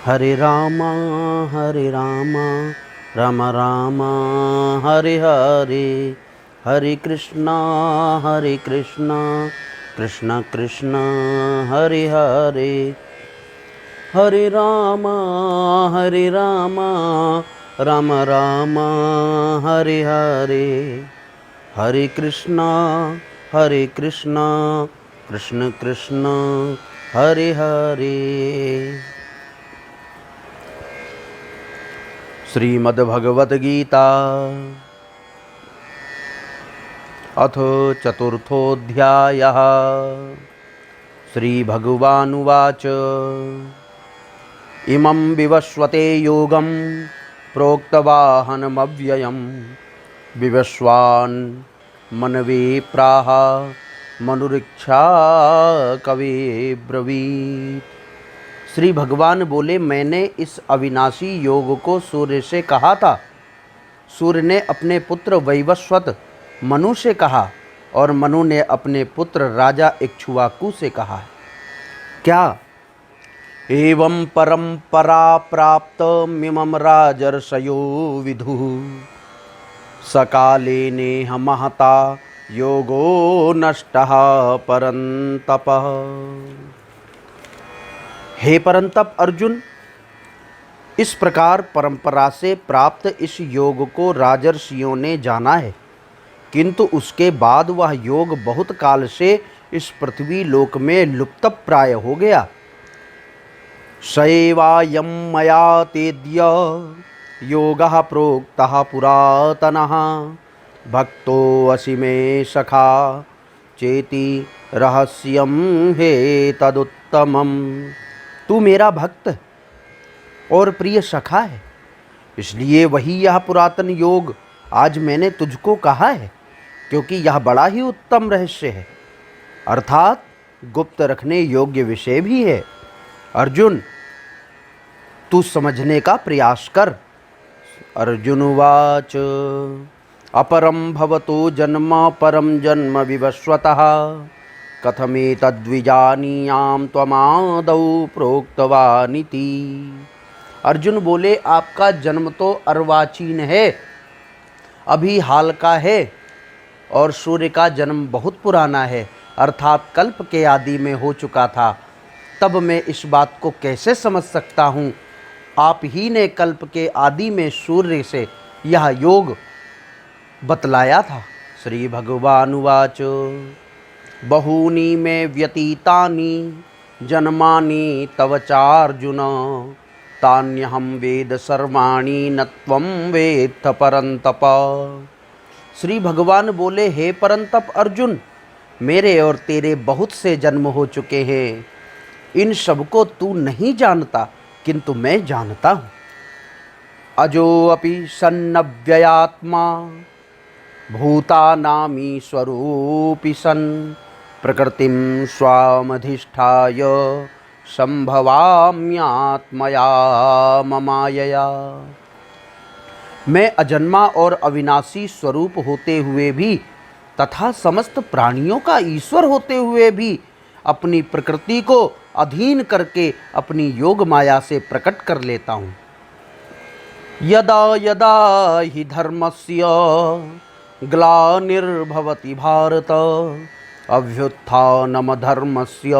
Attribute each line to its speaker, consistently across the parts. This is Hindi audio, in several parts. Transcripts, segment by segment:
Speaker 1: हरे रामा राम राम हरे हरे, हरे कृष्णा कृष्ण कृष्ण हरे हरे, हरे राम राम राम हरे हरे, हरे कृष्णा कृष्ण कृष्ण हरे हरे। श्रीमद्भगवत गीता अथ चतुर्थोऽध्यायः। श्रीभगवानुवाच इमं विवस्वते योगं प्रोक्तवाहनमव्ययं विवस्वान् मनवे प्राह मनुरीक्षा कवे ब्रवीत्। श्री भगवान बोले, मैंने इस अविनाशी योग को सूर्य से कहा था। सूर्य ने अपने पुत्र वैवस्वत मनु से कहा और मनु ने अपने पुत्र राजा इक्ष्वाकु से कहा। क्या एवं परंपरा प्राप्त मिमं राजर्षयो विदुः सकाले नेह महता योगो नष्टः परंतप। हे परंतप अर्जुन, इस प्रकार परंपरा से प्राप्त इस योग को राजर्षियों ने जाना है, किंतु उसके बाद वह योग बहुत काल से इस पृथ्वी लोक में लुप्तप्राय हो गया। सएवायं मया तेद्य योगः प्रोक्तः पुरातनः भक्तोऽसि मे सखा चेति रहस्यं हे तदुत्तमम्। तू मेरा भक्त और प्रिय सखा है, इसलिए वही यह पुरातन योग आज मैंने तुझको कहा है, क्योंकि यह बड़ा ही उत्तम रहस्य है, अर्थात गुप्त रखने योग्य विषय भी है। अर्जुन, तू समझने का प्रयास कर। अर्जुनवाच अपरं भवतो जन्म परं जन्म विवस्वतः कथमेतद्विजानीयां त्वमादौ प्रोक्तवानिति। अर्जुन बोले, आपका जन्म तो अर्वाचीन है, अभी हाल का है, और सूर्य का जन्म बहुत पुराना है, अर्थात कल्प के आदि में हो चुका था। तब मैं इस बात को कैसे समझ सकता हूँ? आप ही ने कल्प के आदि में सूर्य से यह योग बतलाया था। श्री भगवानुवाच बहूनि मे व्यतीतानि जन्मानि तव चार्जुन तान्यहं वेद सर्वाणि न त्वं वेत्थ परन्तप। श्री भगवान बोले, हे परंतप अर्जुन, मेरे और तेरे बहुत से जन्म हो चुके हैं, इन सब को तू नहीं जानता, किंतु मैं जानता हूँ। अजो अपि सन्नव्ययात्मा भूतानामीश्वरोऽपि सन् प्रकृतिं स्वामधिष्ठाय संभवाम्यात्मया ममायया। मैं अजन्मा और अविनाशी स्वरूप होते हुए भी तथा समस्त प्राणियों का ईश्वर होते हुए भी अपनी प्रकृति को अधीन करके अपनी योग माया से प्रकट कर लेता हूँ। यदा यदा हि धर्मस्य ग्लानिर्भवति भारत अभ्युत्थानमधर्मस्य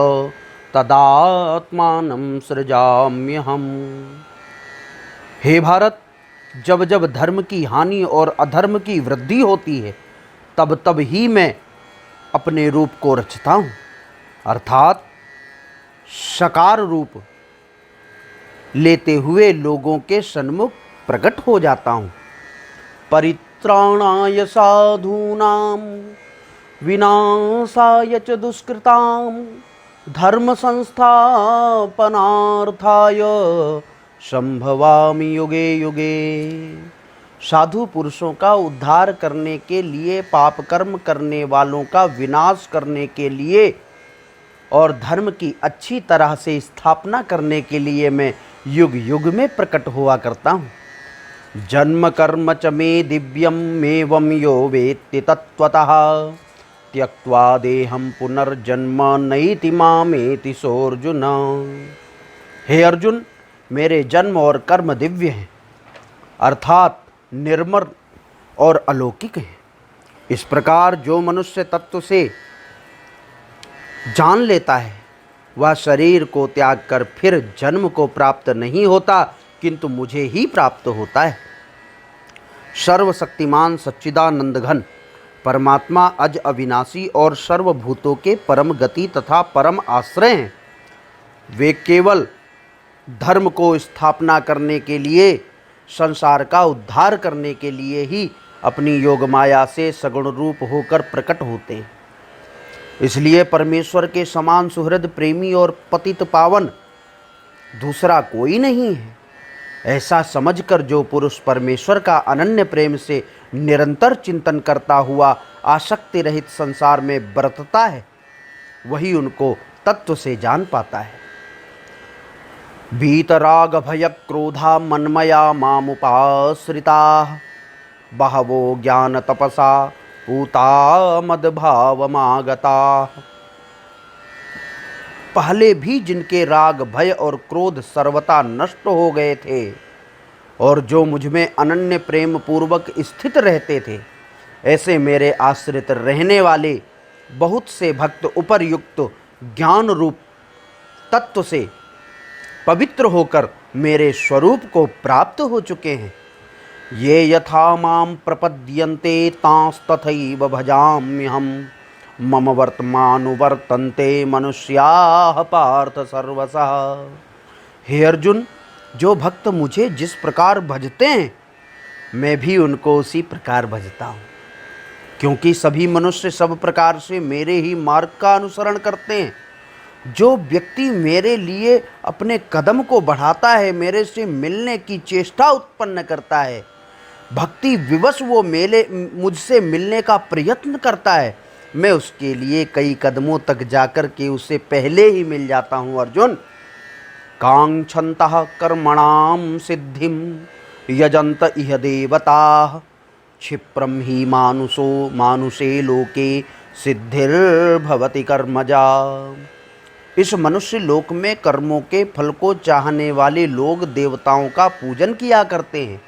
Speaker 1: तदात्मानं सृजाम्यहम्। हे भारत, जब जब धर्म की हानि और अधर्म की वृद्धि होती है, तब तब ही मैं अपने रूप को रचता हूँ, अर्थात साकार रूप लेते हुए लोगों के सन्मुख प्रकट हो जाता हूँ। परित्राणाय साधूनां विनाशाय च दुष्कृतां धर्म संस्थापनार्थाय संभवामि युगे युगे। साधु पुरुषों का उद्धार करने के लिए, पाप कर्म करने वालों का विनाश करने के लिए और धर्म की अच्छी तरह से स्थापना करने के लिए मैं युग युग में प्रकट हुआ करता हूँ। जन्म कर्म च मे दिव्यम एवं यो वेत्ति तत्त्वतः त्यक्त्वा देहं पुनर्जन्म नैति मामेति सोऽर्जुन। हे अर्जुन, मेरे जन्म और कर्म दिव्य हैं, अर्थात निर्मल और अलौकिक हैं। इस प्रकार जो मनुष्य तत्व से जान लेता है वह शरीर को त्याग कर फिर जन्म को प्राप्त नहीं होता, किंतु मुझे ही प्राप्त होता है। सर्वशक्तिमान सच्चिदानंद घन परमात्मा अज अविनाशी और सर्वभूतों के परम गति तथा परम आश्रय हैं। वे केवल धर्म को स्थापना करने के लिए, संसार का उद्धार करने के लिए ही अपनी योग माया से सगुण रूप होकर प्रकट होते हैं। इसलिए परमेश्वर के समान सुहृद प्रेमी और पतित पावन दूसरा कोई नहीं है। ऐसा समझकर जो पुरुष परमेश्वर का अनन्य प्रेम से निरंतर चिंतन करता हुआ आसक्ति रहित संसार में बरतता है, वही उनको तत्व से जान पाता है। भीतराग भय क्रोधा मन्मया मामुपाश्रिता बहवो ज्ञान तपसा पूता मदभावमागता। पहले भी जिनके राग भय और क्रोध सर्वथा नष्ट हो गए थे और जो मुझ में अनन्य प्रेम पूर्वक स्थित रहते थे, ऐसे मेरे आश्रित रहने वाले बहुत से भक्त उपर्युक्त ज्ञान रूप तत्व से पवित्र होकर मेरे स्वरूप को प्राप्त हो चुके हैं। ये यथा माम प्रपद्यन्ते तांस्तथैव भजाम्यहम् मम वर्तमानुवर्तन्ते मनुष्याः पार्थ सर्वशः। हे अर्जुन, जो भक्त मुझे जिस प्रकार भजते हैं मैं भी उनको उसी प्रकार भजता हूँ, क्योंकि सभी मनुष्य सब प्रकार से मेरे ही मार्ग का अनुसरण करते हैं। जो व्यक्ति मेरे लिए अपने कदम को बढ़ाता है, मेरे से मिलने की चेष्टा उत्पन्न करता है, भक्ति विवश वो मुझसे मिलने का प्रयत्न करता है, मैं उसके लिए कई कदमों तक जाकर के उसे पहले ही मिल जाता हूँ। अर्जुन, कांक्षन्तः कर्मणां सिद्धिं यजन्त इह देवताः क्षिप्रं हि मानुषे लोके सिद्धिर्भवति कर्मजा। इस मनुष्य लोक में कर्मों के फल को चाहने वाले लोग देवताओं का पूजन किया करते हैं,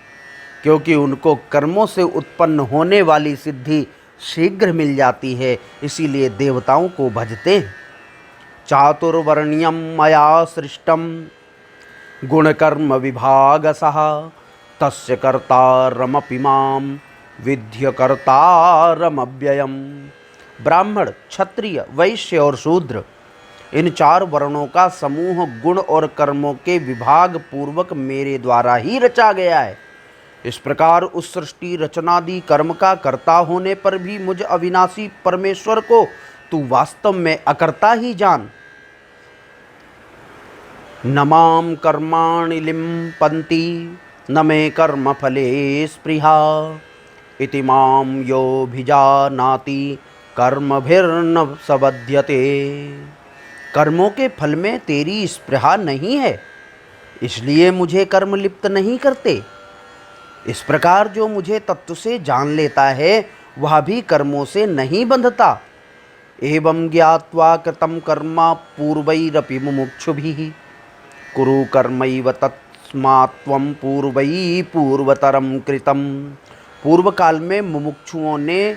Speaker 1: क्योंकि उनको कर्मों से उत्पन्न होने वाली सिद्धि शीघ्र मिल जाती है, इसीलिए देवताओं को भजते हैं। चातुर्वर्ण्यं मया सृष्टं गुणकर्म विभागसः तस्य कर्तारमपि मां विद्य कर्तारमव्ययम्। ब्राह्मण, क्षत्रिय, वैश्य और शूद्र, इन चार वर्णों का समूह गुण और कर्मों के विभाग पूर्वक मेरे द्वारा ही रचा गया है। इस प्रकार उस सृष्टि रचनादि कर्म का कर्ता होने पर भी मुझ अविनाशी परमेश्वर को तू वास्तव में अकर्ता ही जान। न माम कर्माणि लिम्पन्ति न मे कर्म फले स्पृहा इति माम योऽभिजानाति कर्मभिर्न सबध्यते। कर्मों के फल में तेरी स्पृहा नहीं है, इसलिए मुझे कर्म लिप्त नहीं करते। इस प्रकार जो मुझे तत्व से जान लेता है वह भी कर्मों से नहीं बंधता। एवं ज्ञात्वा कृतं कर्म पूर्वैरपि मुमुक्षुभिः कुरु कर्मैव तस्मात् त्वं पूर्वैः पूर्वतरं कृतं। पूर्व काल में मुमुक्षुओं ने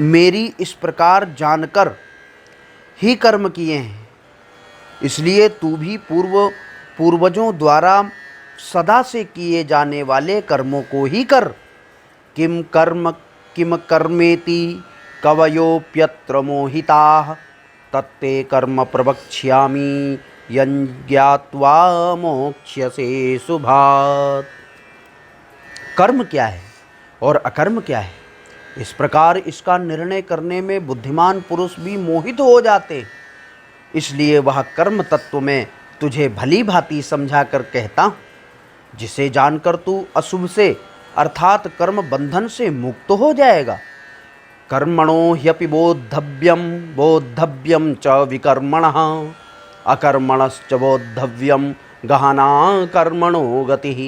Speaker 1: मेरी इस प्रकार जानकर ही कर्म किए हैं, इसलिए तू भी पूर्वजों द्वारा सदा से किए जाने वाले कर्मों को ही कर। किम कर्मेति कवयोप्यत्र मोहिताः तत्ते कर्म प्रवक्ष्यामि यज्ञात्वा मोक्ष्यसे शुभात्। कर्म क्या है और अकर्म क्या है, इस प्रकार इसका निर्णय करने में बुद्धिमान पुरुष भी मोहित हो जाते, इसलिए वह कर्म तत्व में तुझे भली भांति समझा कर कहता हूँ, जिसे जानकर तू अशुभ से अर्थात कर्म बंधन से मुक्त हो जाएगा। कर्मणो ह्यपि बोद्धव्यम च विकर्मणः अकर्मणश्च बोद्धव्यम गहना कर्मणो गतिः।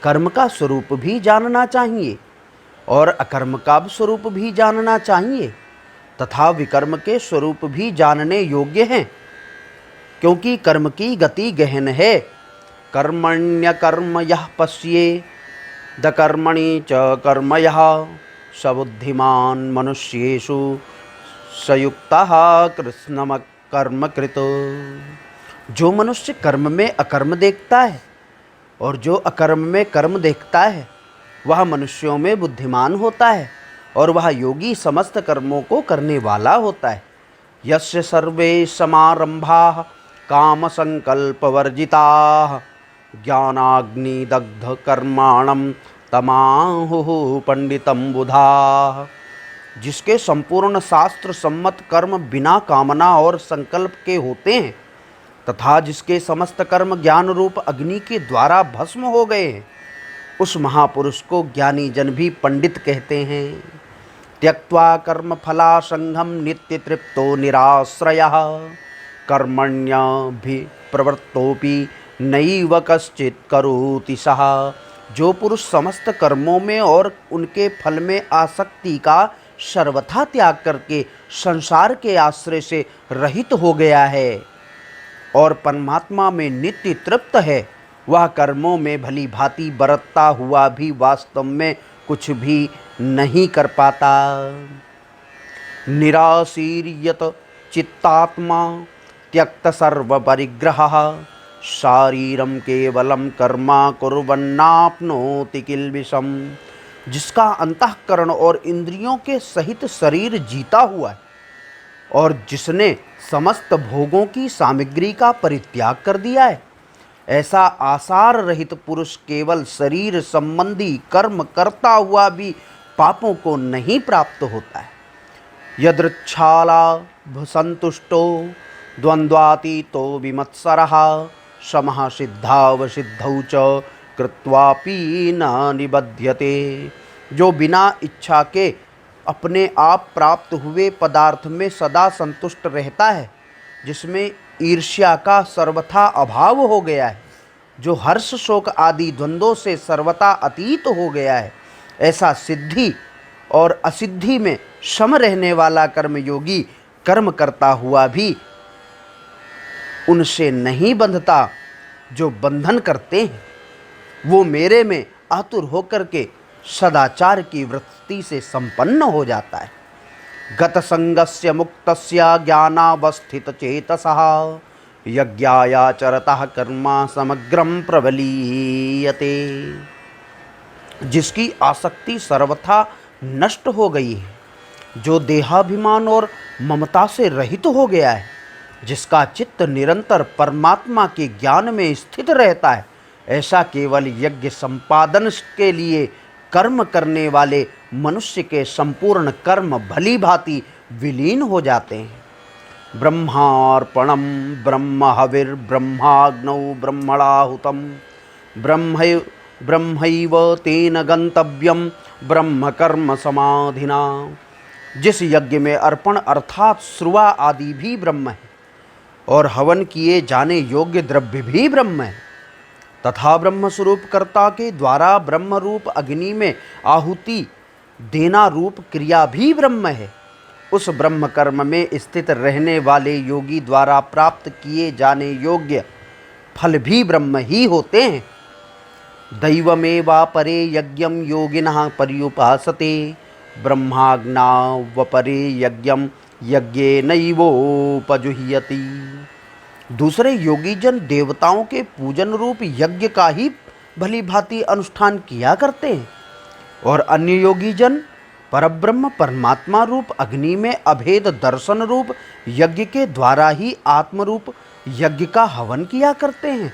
Speaker 1: कर्म का स्वरूप भी जानना चाहिए और अकर्म का स्वरूप भी जानना चाहिए तथा विकर्म के स्वरूप भी जानने योग्य हैं। क्योंकि कर्म की गति गहन है। कर्मण्य कर्म यः पश्ये द कर्मणि च कर्म यः स बुद्धिमान मनुष्येषु सयुक्तः कृत्स्नम कर्म कृत। जो मनुष्य कर्म में अकर्म देखता है और जो अकर्म में कर्म देखता है वह मनुष्यों में बुद्धिमान होता है और वह योगी समस्त कर्मों को करने वाला होता है। यस्य सर्वे समारंभाः काम संकल्प वर्जिताः ज्ञानाग्निदग्ध कर्माणं तमाहुः पंडितम बुधाः। जिसके संपूर्ण शास्त्र सम्मत कर्म बिना कामना और संकल्प के होते हैं तथा जिसके समस्त कर्म ज्ञान रूप अग्नि के द्वारा भस्म हो गए हैं, उस महापुरुष को ज्ञानी जन भी पंडित कहते हैं। त्यक्त्वा कर्म फलासंगम नित्य तृप्तो निराश्रयः कर्मण्यभिप्रवृत्तोऽपि नैव कश्चित् करोति सः। जो पुरुष समस्त कर्मों में और उनके फल में आसक्ति का सर्वथा त्याग करके संसार के आश्रय से रहित हो गया है और परमात्मा में नित्य तृप्त है, वह कर्मों में भली भांति बरतता हुआ भी वास्तव में कुछ भी नहीं कर पाता। निराशीर्यत चित्तात्मा त्यक्त सर्व परिग्रहः शारीरम केवलम कर्मा कुर्वन्नाप्नोति किल्बिषम। जिसका अंतःकरण और इंद्रियों के सहित शरीर जीता हुआ है और जिसने समस्त भोगों की सामग्री का परित्याग कर दिया है, ऐसा आसार रहित पुरुष केवल शरीर संबंधी कर्म करता हुआ भी पापों को नहीं प्राप्त होता है। यदृच्छालाभ संतुष्टो द्वंद्वातीतो विमत्सरः समः सिद्धावसिद्धौ च कृत्वापि न निबध्यते। जो बिना इच्छा के अपने आप प्राप्त हुए पदार्थ में सदा संतुष्ट रहता है, जिसमें ईर्ष्या का सर्वथा अभाव हो गया है, जो हर्ष शोक आदि द्वंद्वों से सर्वथा अतीत हो गया है, ऐसा सिद्धि और असिद्धि में सम रहने वाला कर्मयोगी कर्म करता हुआ भी उनसे नहीं बंधता जो बंधन करते हैं। वो मेरे में आतुर होकर के सदाचार की वृत्ति से संपन्न हो जाता है। गत संगस्य मुक्तस्य ज्ञानावस्थित चेतसः यज्ञायाचरतः कर्मा समग्रम प्रबलीयते। जिसकी आसक्ति सर्वथा नष्ट हो गई है, जो देहाभिमान और ममता से रहित हो गया है, जिसका चित्त निरंतर परमात्मा के ज्ञान में स्थित रहता है, ऐसा केवल यज्ञ संपादन के लिए कर्म करने वाले मनुष्य के संपूर्ण कर्म भली भांति विलीन हो जाते हैं। ब्रह्मार्पणम ब्रह्म हविर्ब्रह्माग्नौ ब्रह्मणाहुतम ब्रह्मैव तेन गंतव्यम ब्रह्म कर्म समाधिना। जिस यज्ञ में अर्पण अर्थात श्रुआ आदि भी ब्रह्म है और हवन किए जाने योग्य द्रव्य भी ब्रह्म है तथा ब्रह्म स्वरूप कर्ता के द्वारा ब्रह्म रूप अग्नि में आहुति देना रूप क्रिया भी ब्रह्म है, उस ब्रह्म कर्म में स्थित रहने वाले योगी द्वारा प्राप्त किए जाने योग्य फल भी ब्रह्म ही होते हैं। दैवमेवापरे यज्ञं योगिनः पर्युपासते ब्रह्माग्नावपरे यज्ञं यज्ञेनैवोपजुह्यति। दूसरे योगी जन देवताओं के पूजन रूप यज्ञ का ही भली भांति अनुष्ठान किया करते हैं और अन्य योगी जन परब्रह्म परमात्मा रूप अग्नि में अभेद दर्शन रूप यज्ञ के द्वारा ही आत्मरूप यज्ञ का हवन किया करते हैं।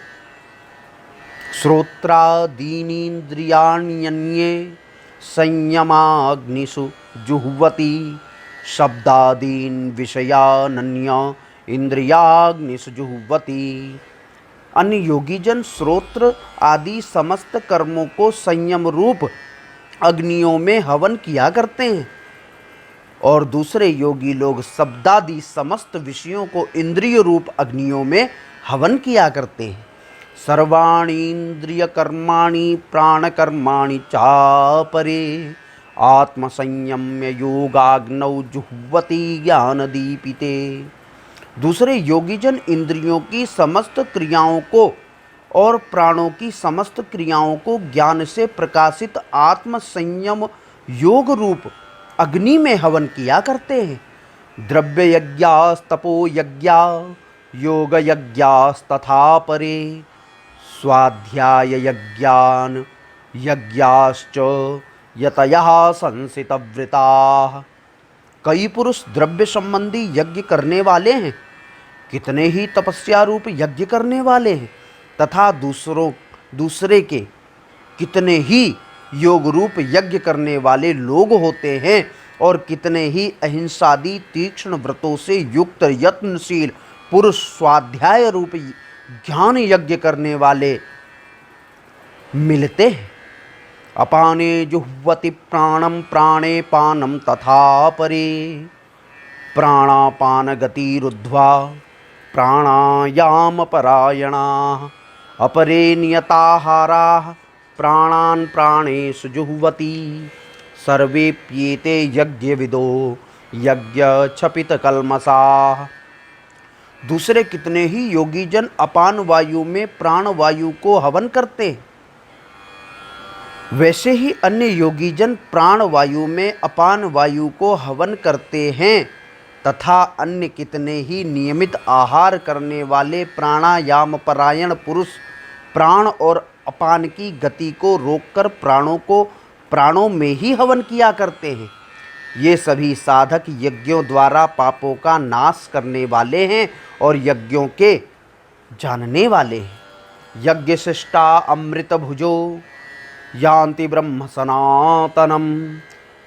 Speaker 1: श्रोत्रादीनीन्द्रियाण्यन्ये संयमाग्निषु जुह्वति शब्दादीन विषयानन्य इंद्रियाग्निषु जुह्वति। अन्य योगी जन श्रोत्र आदि समस्त कर्मों को संयम रूप अग्नियों में हवन किया करते हैं और दूसरे योगी लोग शब्दादि समस्त विषयों को इंद्रिय रूप अग्नियों में हवन किया करते हैं। सर्वाणि इंद्रिय कर्माणि प्राण कर्माणि चापरे आत्मसंयम्य योगाग्नौ जुह्वति ज्ञानदीपिते। दूसरे योगीजन इंद्रियों की समस्त क्रियाओं को और प्राणों की समस्त क्रियाओं को ज्ञान से प्रकाशित आत्म संयम योग रूप अग्नि में हवन किया करते हैं। द्रव्य यज्ञास्तपो यज्ञा योग यज्ञास्तथा परे स्वाध्याय यज्ञान यज्ञाश्च यतयः संसितव्रताः। कई पुरुष द्रव्य संबंधी यज्ञ करने वाले हैं, कितने ही तपस्या रूप यज्ञ करने वाले हैं, तथा दूसरे के कितने ही योग रूप यज्ञ करने वाले लोग होते हैं, और कितने ही अहिंसादि तीक्ष्ण व्रतों से युक्त यत्नशील पुरुष स्वाध्याय रूप ज्ञान यज्ञ करने वाले मिलते हैं। अपाने जुह्वति प्राणम प्राणे पानम तथा परे प्राणापान गतिरुद्ध्वा प्राणायाम परायणाः अपरे नियताहाराः प्राणान् प्राणेषु जुह्वति सर्वेप्येते यज्ञविदो यज्ञक्षपितकल्मषाः। दूसरे कितने ही योगीजन अपान वायु में प्राण वायु को हवन करते हैं, वैसे ही अन्य योगीजन प्राण वायु में अपान वायु को हवन करते हैं, तथा अन्य कितने ही नियमित आहार करने वाले प्राणायाम परायण पुरुष प्राण और अपान की गति को रोककर प्राणों को प्राणों में ही हवन किया करते हैं। ये सभी साधक यज्ञों द्वारा पापों का नाश करने वाले हैं और यज्ञों के जानने वाले हैं। यज्ञ शिष्टा अमृत भुजो यान्ति ब्रह्म सनातनम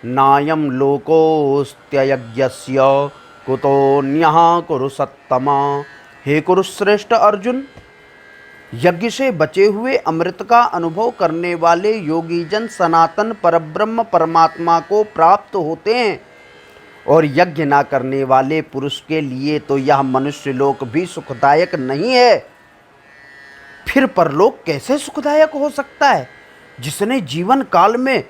Speaker 1: नायम लोकोस्त्ययज्ञस्य कुतोऽन्यः कुरु सत्तमा। हे कुरुश्रेष्ठ अर्जुन, यज्ञ से बचे हुए अमृत का अनुभव करने वाले योगीजन सनातन परब्रह्म परमात्मा को प्राप्त होते हैं, और यज्ञ ना करने वाले पुरुष के लिए तो यह मनुष्य लोक भी सुखदायक नहीं है। फिर परलोक कैसे सुखदायक हो सकता है? जिसने जीवन काल में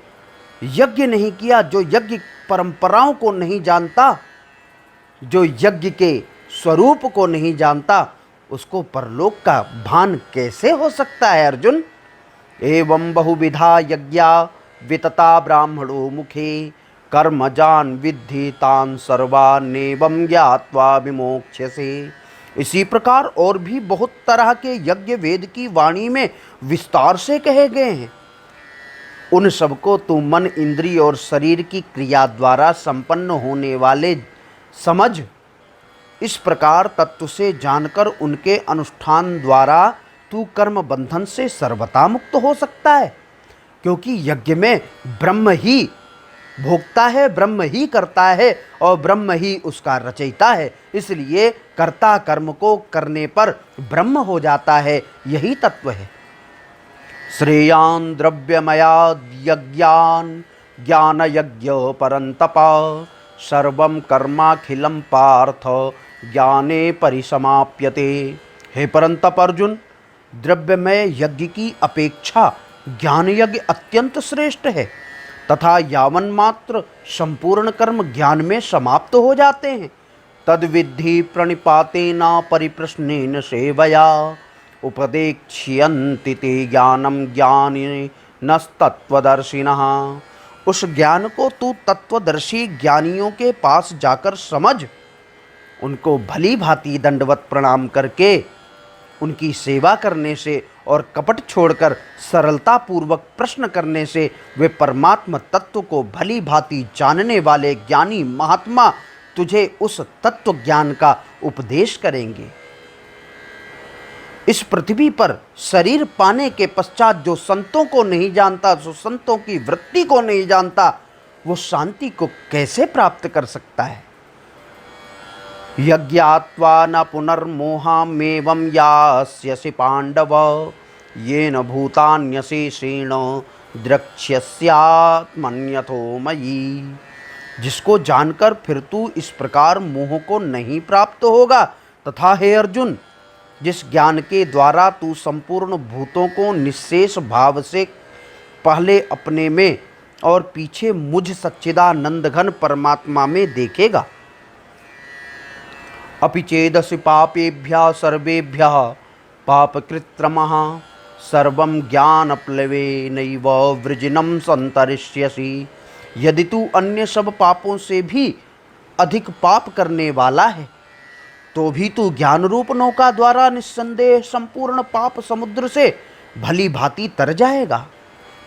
Speaker 1: यज्ञ नहीं किया, जो यज्ञ परंपराओं को नहीं जानता, जो यज्ञ के स्वरूप को नहीं जानता, उसको परलोक का भान कैसे हो सकता है अर्जुन? एवं बहुविधा यज्ञा वितता ब्राह्मणो मुखे कर्मजान विद्धि तान सर्वान्नेवं ज्ञात्वा विमोक्ष्यसे। इसी प्रकार और भी बहुत तरह के यज्ञ वेद की वाणी में विस्तार से कहे गए हैं। उन सबको तू मन इंद्रिय और शरीर की क्रिया द्वारा संपन्न होने वाले समझ। इस प्रकार तत्व से जानकर उनके अनुष्ठान द्वारा तू कर्म बंधन से सर्वथा मुक्त हो सकता है, क्योंकि यज्ञ में ब्रह्म ही भोगता है, ब्रह्म ही करता है और ब्रह्म ही उसका रचयिता है। इसलिए कर्ता कर्म को करने पर ब्रह्म हो जाता है, यही तत्व है। श्रेयान् द्रव्यमयाद् यज्ञान् ज्ञान यज्ञ परन्तप सर्वं कर्माखिलं पार्थ ज्ञाने परिसमाप्यते। हे परंतप अर्जुन, द्रव्यमय यज्ञ की अपेक्षा ज्ञान यज्ञ अत्यंत श्रेष्ठ है, तथा यावन मात्र संपूर्ण कर्म ज्ञान में समाप्त हो जाते हैं। तद्विद्धि प्रणिपातेन परिप्रश्नेन सेवया उपदेक्ष्यन्ति ते ज्ञानम ज्ञानिनस्तत्त्वदर्शिनः। उस ज्ञान को तू तत्वदर्शी ज्ञानियों के पास जाकर समझ। उनको भली भांति दंडवत प्रणाम करके उनकी सेवा करने से और कपट छोड़कर सरलता पूर्वक प्रश्न करने से वे परमात्मा तत्व को भली भांति जानने वाले ज्ञानी महात्मा तुझे उस तत्व ज्ञान का उपदेश करेंगे। इस पृथ्वी पर शरीर पाने के पश्चात जो संतों को नहीं जानता, जो संतों की वृत्ति को नहीं जानता, वो शांति को कैसे प्राप्त कर सकता है? यज्ञात्वा न पुनर्मोहामेवं यास्यसि पांडव येन भूतान्यशेषेण द्रक्ष्यस्यात्मन्यथो मयि। जिसको जानकर फिर तू इस प्रकार मोह को नहीं प्राप्त होगा, तथा हे अर्जुन, जिस ज्ञान के द्वारा तू संपूर्ण भूतों को निश्शेष भाव से पहले अपने में और पीछे मुझ सच्चिदानंद घन परमात्मा में देखेगा। अपि चेदसि पापेभ्यः सर्वेभ्यः पापकृत्तमः सर्वं ज्ञानप्लवेनैव वृजिनं संतरिष्यसि। यदि तू अन्य सब पापों से भी अधिक पाप करने वाला है तो भी तू ज्ञान रूप नौका द्वारा निस्संदेह संपूर्ण पाप समुद्र से भली भांति तर जाएगा।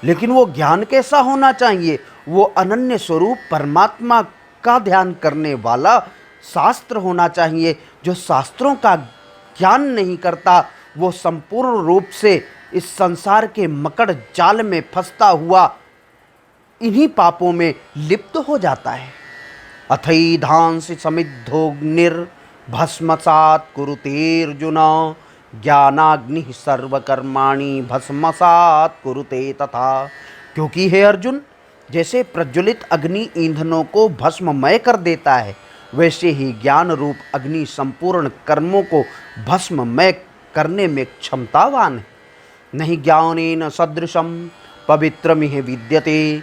Speaker 1: लेकिन वो ज्ञान कैसा होना चाहिए? वो अनन्य स्वरूप परमात्मा का ध्यान करने वाला शास्त्र होना चाहिए। जो शास्त्रों का ज्ञान नहीं करता वो संपूर्ण रूप से इस संसार के मकड़ जाल में फंसता हुआ इन्हीं पापों में लिप्त हो जाता है। अथैधांसि समिद्धोऽग्निर्भस्मसात् कुरुतेऽर्जुन ज्ञानाग्निः सर्वकर्माणि भस्मसात् कुरुते तथा। क्योंकि हे अर्जुन, जैसे प्रज्वलित अग्नि ईंधनों को भस्ममय कर देता है, वैसे ही ज्ञान रूप अग्नि संपूर्ण कर्मों को भस्ममय करने में क्षमतावान है। नहीं ज्ञानेन सदृशं पवित्रमिह विद्यते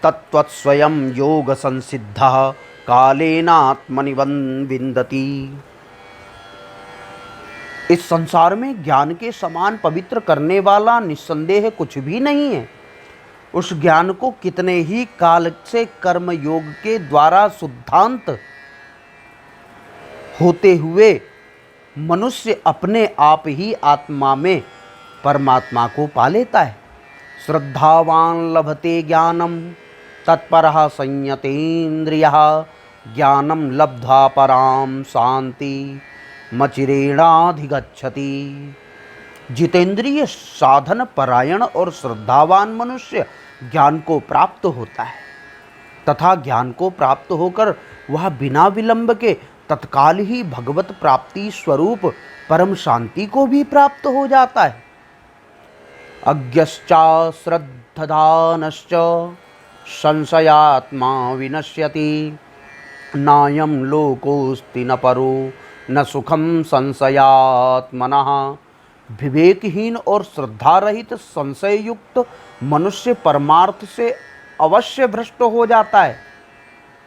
Speaker 1: तत्त्वस्वयं योग संसिद्धः कालेनात्मनि विन्दति। इस संसार में ज्ञान के समान पवित्र करने वाला निस्संदेह कुछ भी नहीं है। उस ज्ञान को कितने ही काल से कर्म योग के द्वारा शुद्धांत होते हुए मनुष्य अपने आप ही आत्मा में परमात्मा को पा लेता है। श्रद्धावान लभते ज्ञानम तत्परः संयतेन्द्रियः ज्ञानम लब्ध्वा पराम शांति मचिरेणाधिगच्छति। जितेंद्रिय साधन परायण और श्रद्धावान मनुष्य ज्ञान को प्राप्त होता है तथा ज्ञान को प्राप्त होकर वह बिना विलंब के तत्काल ही भगवत प्राप्ति स्वरूप परम शांति को भी प्राप्त हो जाता है। अज्ञश्च श्रद्धधानश्च संशयात्मा विनश्यति नायं लोकोस्ति न परो न सुखम संशयात्मनः। विवेकहीन और श्रद्धा रहित संशय युक्त मनुष्य परमार्थ से अवश्य भ्रष्ट हो जाता है।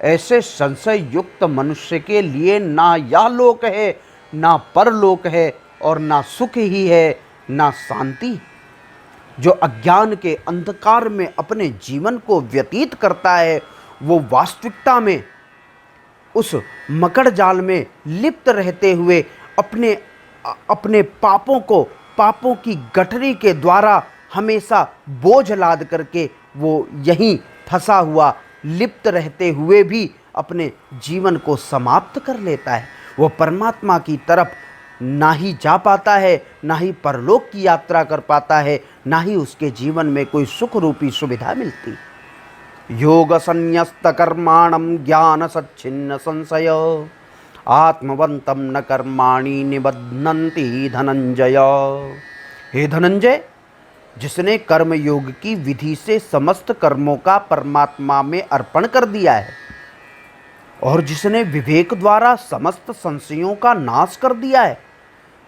Speaker 1: ऐसे संशय युक्त मनुष्य के लिए ना यह लोक है, ना परलोक है, और ना सुख ही है, ना शांति। जो अज्ञान के अंधकार में अपने जीवन को व्यतीत करता है वो वास्तविकता में उस मकड़ जाल में लिप्त रहते हुए अपने पापों की गठरी के द्वारा हमेशा बोझ लाद करके वो यहीं फंसा हुआ लिप्त रहते हुए भी अपने जीवन को समाप्त कर लेता है। वो परमात्मा की तरफ ना ही जा पाता है, ना ही परलोक की यात्रा कर पाता है, ना ही उसके जीवन में कोई सुख रूपी सुविधा मिलती। योग संन्यस्त कर्माणं ज्ञान सच्छिन्न संशय आत्मवंतम न कर्माणि निबध्नन्ति धनंजय। हे धनंजय, जिसने कर्म योग की विधि से समस्त कर्मों का परमात्मा में अर्पण कर दिया है और जिसने विवेक द्वारा समस्त संशयों का नाश कर दिया है,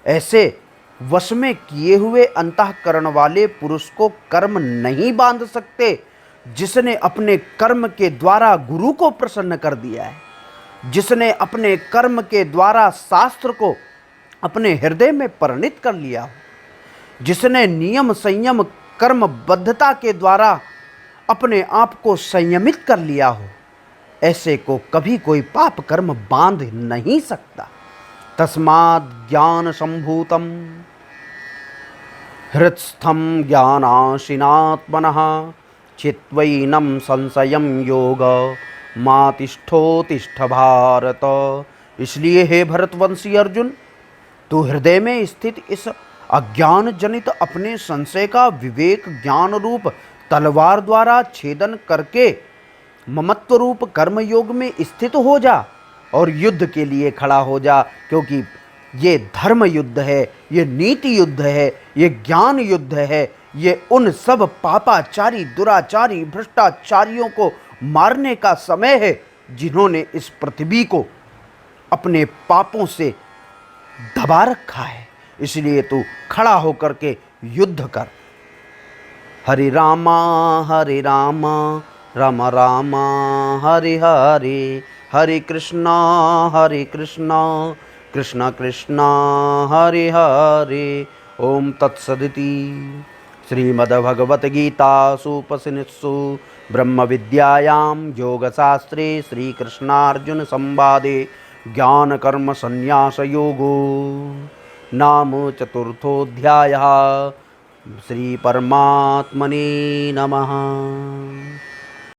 Speaker 1: ऐसे वश में किए हुए अंतःकरण वाले पुरुष को कर्म नहीं बांध सकते। जिसने अपने कर्म के द्वारा गुरु को प्रसन्न कर दिया है, जिसने अपने कर्म के द्वारा शास्त्र को अपने हृदय में परिणित कर लिया हो, जिसने नियम संयम कर्मबद्धता के द्वारा अपने आप को संयमित कर लिया हो, ऐसे को कभी कोई पाप कर्म बांध नहीं सकता। तस्माद् ज्ञान संभूतम हृत्स्थम ज्ञानाशिनात्मनः चित्वैनं संशयं योग मातिष्ठोतिष्ठ भारत। इसलिए हे भरतवंशी अर्जुन, तू हृदय में स्थित इस अज्ञान जनित अपने संशय का विवेक ज्ञान रूप तलवार द्वारा छेदन करके ममत्व रूप कर्म योग में स्थित हो जा और युद्ध के लिए खड़ा हो जा। क्योंकि ये धर्म युद्ध है, ये नीति युद्ध है, ये ज्ञान युद्ध है, ये उन सब पापाचारी दुराचारी भ्रष्टाचारियों को मारने का समय है जिन्होंने इस पृथ्वी को अपने पापों से दबा रखा है। इसलिए तू खड़ा होकर के युद्ध कर। हरे रामा राम राम हरे हरे, हरे कृष्णा कृष्ण कृष्ण हरे हरे। ओम तत्सदिति। श्रीमद्भगवद्गीतासूपनिषत्सु ब्रह्म विद्यायां योगशास्त्रे श्रीकृष्णार्जुन संवादे ज्ञान कर्म संन्यास योगो नाम चतुर्थोऽध्यायः। श्री परमात्मने नमः।